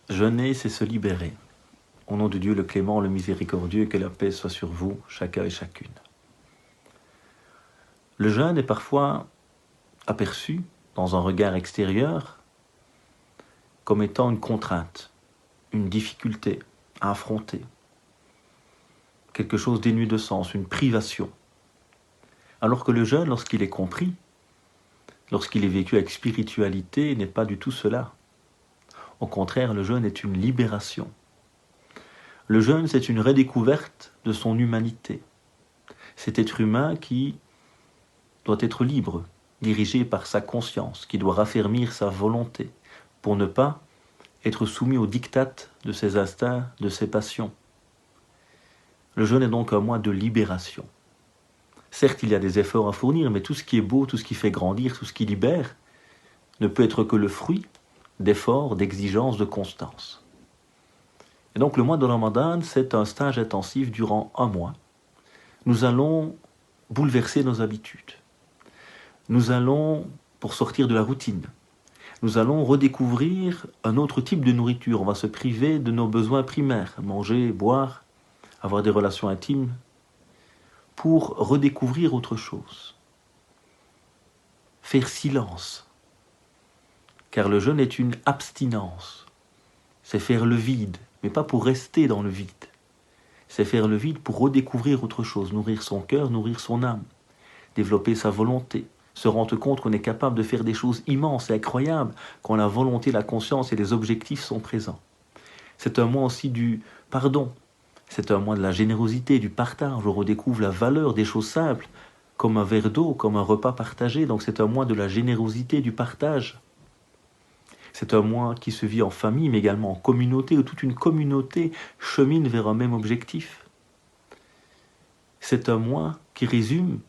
Jeûner, c'est se libérer. Au nom de Dieu le clément, le miséricordieux, que la paix soit sur vous, chacun et chacune. Le jeûne est parfois aperçu, dans un regard extérieur, comme étant une contrainte, une difficulté à affronter, quelque chose dénué de sens, une privation. Alors que le jeûne, lorsqu'il est compris, lorsqu'il est vécu avec spiritualité, n'est pas du tout cela. Au contraire, le jeûne est une libération. Le jeûne, c'est une redécouverte de son humanité. Cet être humain qui doit être libre, dirigé par sa conscience, qui doit raffermir sa volonté, pour ne pas être soumis aux diktats de ses instincts, de ses passions. Le jeûne est donc un mois de libération. Certes, il y a des efforts à fournir, mais tout ce qui est beau, tout ce qui fait grandir, tout ce qui libère, ne peut être que le fruit d'efforts, d'exigences, de constance. Et donc le mois de Ramadan, c'est un stage intensif durant un mois. Nous allons bouleverser nos habitudes. Nous allons, pour sortir de la routine, nous allons redécouvrir un autre type de nourriture. On va se priver de nos besoins primaires, manger, boire, avoir des relations intimes, pour redécouvrir autre chose. Faire silence. Car le jeûne est une abstinence. C'est faire le vide, mais pas pour rester dans le vide. C'est faire le vide pour redécouvrir autre chose, nourrir son cœur, nourrir son âme, développer sa volonté, se rendre compte qu'on est capable de faire des choses immenses et incroyables quand la volonté, la conscience et les objectifs sont présents. C'est un mois aussi du pardon, c'est un mois de la générosité, du partage. On redécouvre la valeur des choses simples, comme un verre d'eau, comme un repas partagé. Donc c'est un mois de la générosité, du partage. C'est un mois qui se vit en famille, mais également en communauté, où toute une communauté chemine vers un même objectif. C'est un mois qui résume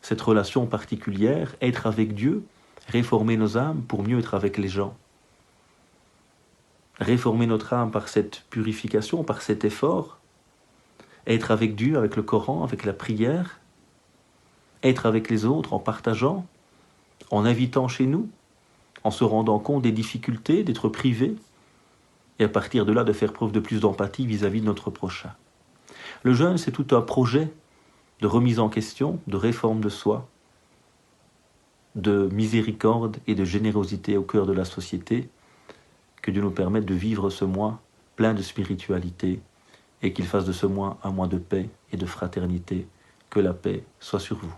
cette relation particulière, être avec Dieu, réformer nos âmes pour mieux être avec les gens. Réformer notre âme par cette purification, par cet effort, être avec Dieu, avec le Coran, avec la prière, être avec les autres en partageant, en invitant chez nous, en se rendant compte des difficultés, d'être privé, et à partir de là de faire preuve de plus d'empathie vis-à-vis de notre prochain. Le jeûne, c'est tout un projet de remise en question, de réforme de soi, de miséricorde et de générosité au cœur de la société, que Dieu nous permette de vivre ce mois plein de spiritualité et qu'il fasse de ce mois un mois de paix et de fraternité. Que la paix soit sur vous.